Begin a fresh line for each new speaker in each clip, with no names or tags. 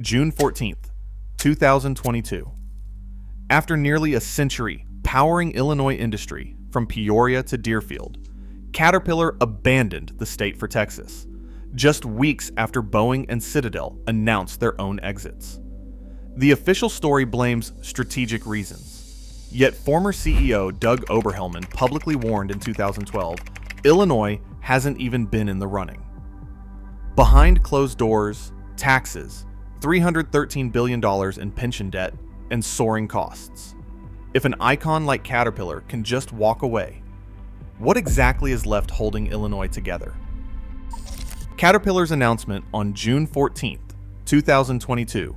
June 14th, 2022. After nearly a century powering Illinois industry from Peoria to Deerfield, Caterpillar abandoned the state for Texas, just weeks after Boeing and Citadel announced their own exits. The official story blames strategic reasons, yet former CEO Doug Oberhelman publicly warned in 2012, Illinois hasn't even been in the running. Behind closed doors, taxes, $313 billion in pension debt, and soaring costs. If an icon like Caterpillar can just walk away, what exactly is left holding Illinois together? Caterpillar's announcement on June 14th, 2022,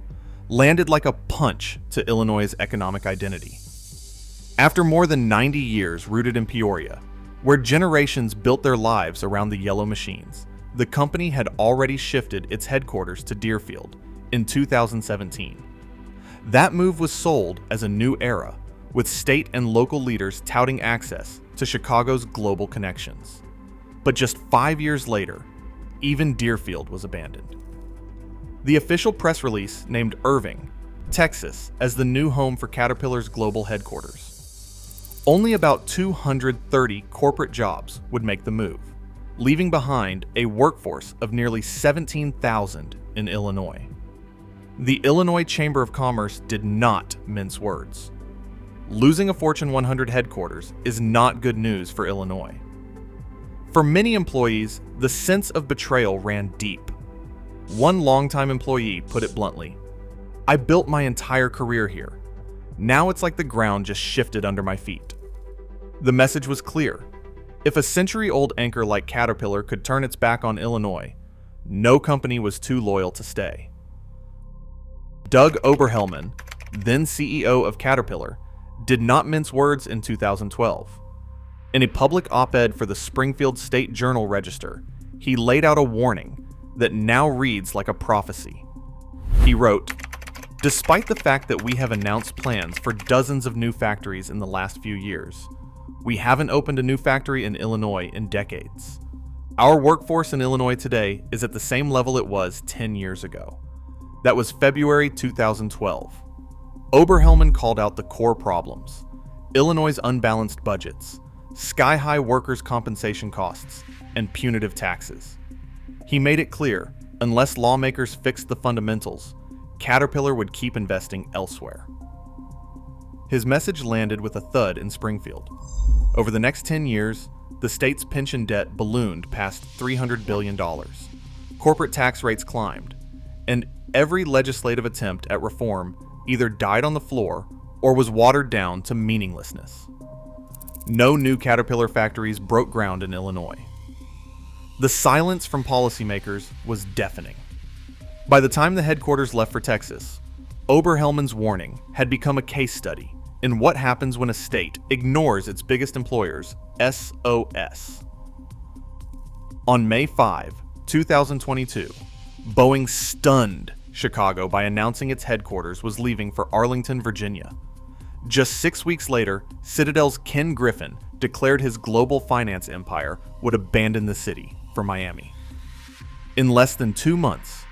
landed like a punch to Illinois' economic identity. After more than 90 years rooted in Peoria, where generations built their lives around the yellow machines, the company had already shifted its headquarters to Deerfield in 2017. That move was sold as a new era, with state and local leaders touting access to Chicago's global connections. But just 5 years later, even Deerfield was abandoned. The official press release named Irving, Texas, as the new home for Caterpillar's global headquarters. Only about 230 corporate jobs would make the move, leaving behind a workforce of nearly 17,000 in Illinois. The Illinois Chamber of Commerce did not mince words. Losing a Fortune 100 headquarters is not good news for Illinois. For many employees, the sense of betrayal ran deep. One longtime employee put it bluntly, "I built my entire career here. Now it's like the ground just shifted under my feet." The message was clear. If a century-old anchor like Caterpillar could turn its back on Illinois, no company was too loyal to stay. Doug Oberhelman, then CEO of Caterpillar, did not mince words in 2012. In a public op-ed for the Springfield State Journal-Register, he laid out a warning that now reads like a prophecy. He wrote, "Despite the fact that we have announced plans for dozens of new factories in the last few years, we haven't opened a new factory in Illinois in decades. Our workforce in Illinois today is at the same level it was 10 years ago." That was February 2012. Oberhelman called out the core problems: Illinois' unbalanced budgets, sky-high workers' compensation costs, and punitive taxes. He made it clear, unless lawmakers fixed the fundamentals, Caterpillar would keep investing elsewhere. His message landed with a thud in Springfield. Over the next 10 years, the state's pension debt ballooned past $300 billion. Corporate tax rates climbed, and every legislative attempt at reform either died on the floor or was watered down to meaninglessness. No new Caterpillar factories broke ground in Illinois. The silence from policymakers was deafening. By the time the headquarters left for Texas, Oberhelman's warning had become a case study in what happens when a state ignores its biggest employers' SOS. On May 5, 2022, Boeing stunned Chicago by announcing its headquarters was leaving for Arlington, Virginia. Just 6 weeks later, Citadel's Ken Griffin declared his global finance empire would abandon the city for Miami. In less than 2 months,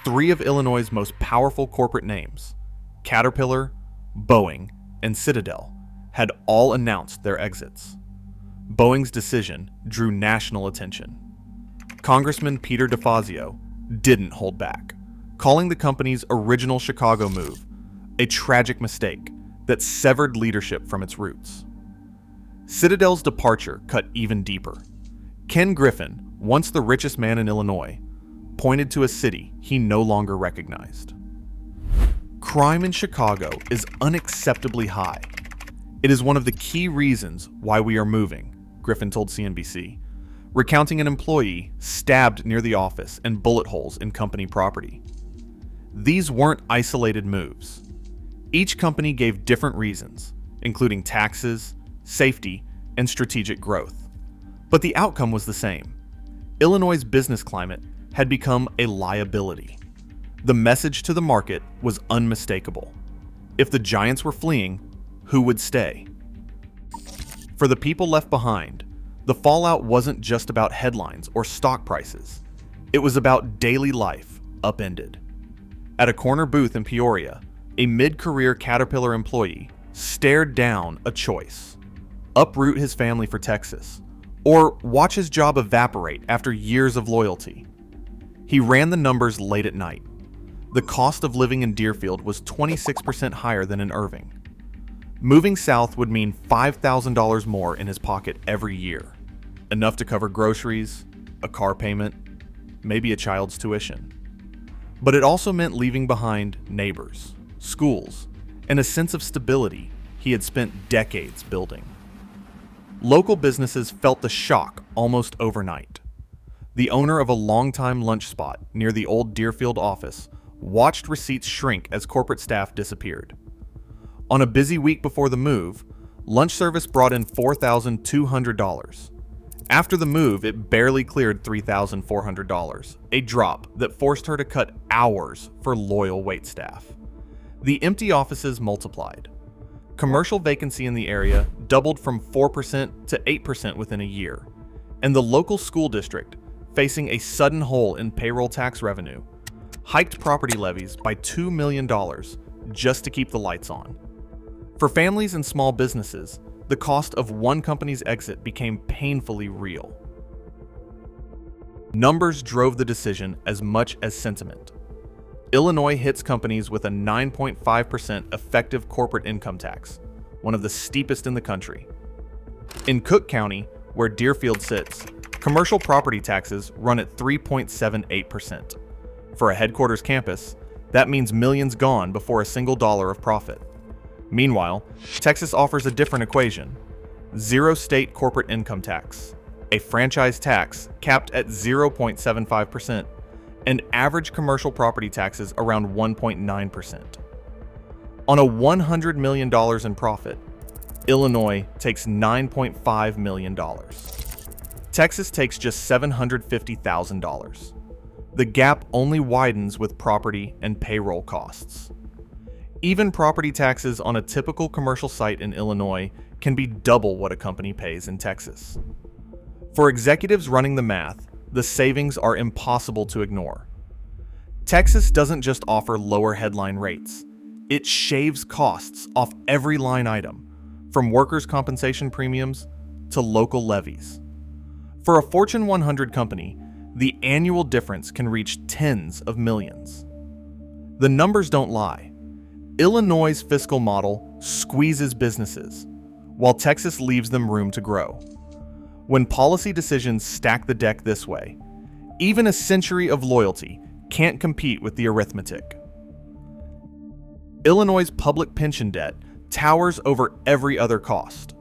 3 of Illinois' most powerful corporate names, Caterpillar, Boeing, and Citadel, had all announced their exits. Boeing's decision drew national attention. Congressman Peter DeFazio didn't hold back, calling the company's original Chicago move a tragic mistake that severed leadership from its roots. Citadel's departure cut even deeper. Ken Griffin, once the richest man in Illinois, pointed to a city he no longer recognized. "Crime in Chicago is unacceptably high. It is one of the key reasons why we are moving," Griffin told CNBC, recounting an employee stabbed near the office and bullet holes in company property. These weren't isolated moves. Each company gave different reasons, including taxes, safety, and strategic growth. But the outcome was the same. Illinois' business climate had become a liability. The message to the market was unmistakable. If the giants were fleeing, who would stay? For the people left behind, the fallout wasn't just about headlines or stock prices. It was about daily life upended. At a corner booth in Peoria, a mid-career Caterpillar employee stared down a choice: uproot his family for Texas, or watch his job evaporate after years of loyalty. He ran the numbers late at night. The cost of living in Deerfield was 26% higher than in Irving. Moving south would mean $5,000 more in his pocket every year, enough to cover groceries, a car payment, maybe a child's tuition. But it also meant leaving behind neighbors, schools, and a sense of stability he had spent decades building. Local businesses felt the shock almost overnight. The owner of a longtime lunch spot near the old Deerfield office watched receipts shrink as corporate staff disappeared. On a busy week before the move, lunch service brought in $4,200. After the move, it barely cleared $3,400, a drop that forced her to cut hours for loyal waitstaff. The empty offices multiplied. Commercial vacancy in the area doubled from 4% to 8% within a year, and the local school district, facing a sudden hole in payroll tax revenue, hiked property levies by $2 million just to keep the lights on. For families and small businesses, the cost of one company's exit became painfully real. Numbers drove the decision as much as sentiment. Illinois hits companies with a 9.5% effective corporate income tax, one of the steepest in the country. In Cook County, where Deerfield sits, commercial property taxes run at 3.78%. For a headquarters campus, that means millions gone before a single dollar of profit. Meanwhile, Texas offers a different equation: zero state corporate income tax, a franchise tax capped at 0.75%, and average commercial property taxes around 1.9%. On a $100 million in profit, Illinois takes $9.5 million. Texas takes just $750,000. The gap only widens with property and payroll costs. Even property taxes on a typical commercial site in Illinois can be double what a company pays in Texas. For executives running the math, the savings are impossible to ignore. Texas doesn't just offer lower headline rates, it shaves costs off every line item, from workers' compensation premiums to local levies. For a Fortune 100 company, the annual difference can reach tens of millions. The numbers don't lie. Illinois' fiscal model squeezes businesses, while Texas leaves them room to grow. When policy decisions stack the deck this way, even a century of loyalty can't compete with the arithmetic. Illinois' public pension debt towers over every other cost.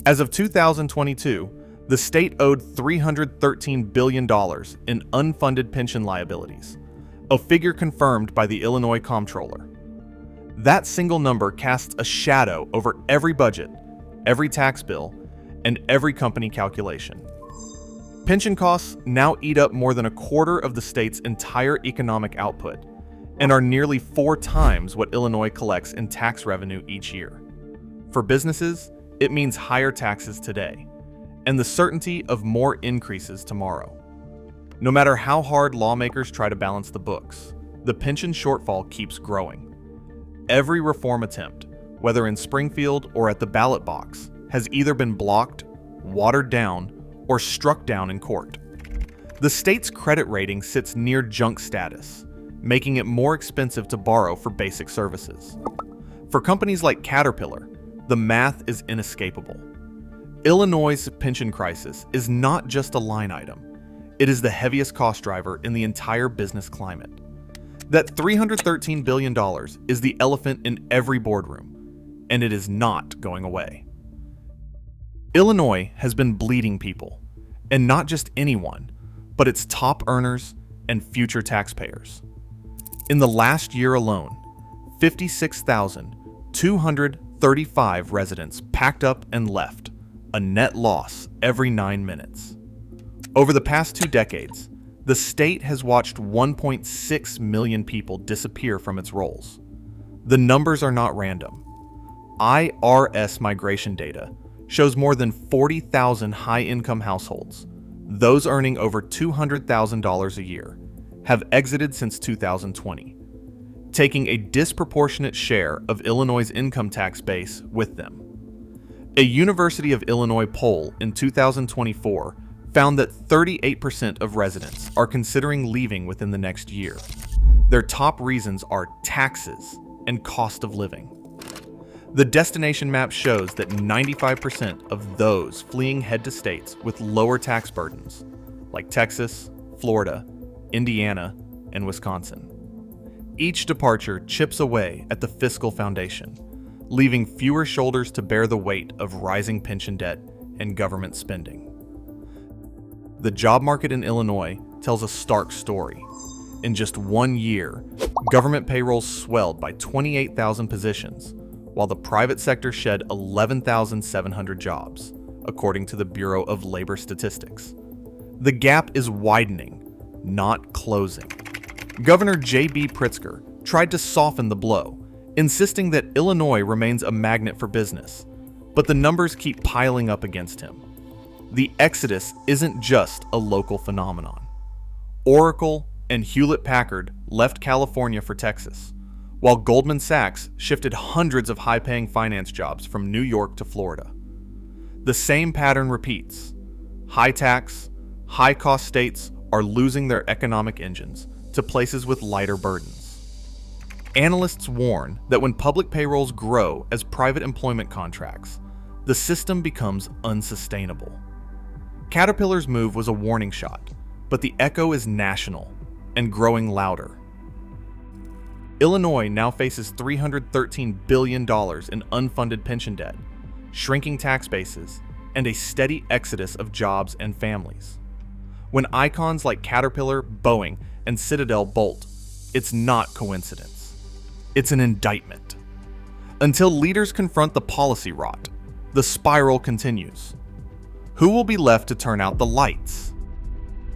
As of 2022, the state owed $313 billion in unfunded pension liabilities, a figure confirmed by the Illinois Comptroller. That single number casts a shadow over every budget, every tax bill, and every company calculation. Pension costs now eat up more than a quarter of the state's entire economic output and are nearly 4 times what Illinois collects in tax revenue each year. For businesses, it means higher taxes today and the certainty of more increases tomorrow. No matter how hard lawmakers try to balance the books, the pension shortfall keeps growing. Every reform attempt, whether in Springfield or at the ballot box, has either been blocked, watered down, or struck down in court. The state's credit rating sits near junk status, making it more expensive to borrow for basic services. For companies like Caterpillar, the math is inescapable. Illinois' pension crisis is not just a line item, it is the heaviest cost driver in the entire business climate. That $313 billion is the elephant in every boardroom, and it is not going away. Illinois has been bleeding people, and not just anyone, but its top earners and future taxpayers. In the last year alone, 56,235 residents packed up and left, a net loss every 9 minutes. Over the past 2 decades, the state has watched 1.6 million people disappear from its rolls. The numbers are not random. IRS migration data shows more than 40,000 high-income households, those earning over $200,000 a year, have exited since 2020, taking a disproportionate share of Illinois' income tax base with them. A University of Illinois poll in 2024 found that 38% of residents are considering leaving within the next year. Their top reasons are taxes and cost of living. The destination map shows that 95% of those fleeing head to states with lower tax burdens, like Texas, Florida, Indiana, and Wisconsin. Each departure chips away at the fiscal foundation, leaving fewer shoulders to bear the weight of rising pension debt and government spending. The job market in Illinois tells a stark story. In just 1 year, government payrolls swelled by 28,000 positions, while the private sector shed 11,700 jobs, according to the Bureau of Labor Statistics. The gap is widening, not closing. Governor J.B. Pritzker tried to soften the blow, insisting that Illinois remains a magnet for business, but the numbers keep piling up against him. The exodus isn't just a local phenomenon. Oracle and Hewlett-Packard left California for Texas, while Goldman Sachs shifted hundreds of high-paying finance jobs from New York to Florida. The same pattern repeats. High-tax, high-cost states are losing their economic engines to places with lighter burdens. Analysts warn that when public payrolls grow as private employment contracts, the system becomes unsustainable. Caterpillar's move was a warning shot, but the echo is national and growing louder. Illinois now faces $313 billion in unfunded pension debt, shrinking tax bases, and a steady exodus of jobs and families. When icons like Caterpillar, Boeing, and Citadel bolt, it's not coincidence. It's an indictment. Until leaders confront the policy rot, the spiral continues. Who will be left to turn out the lights?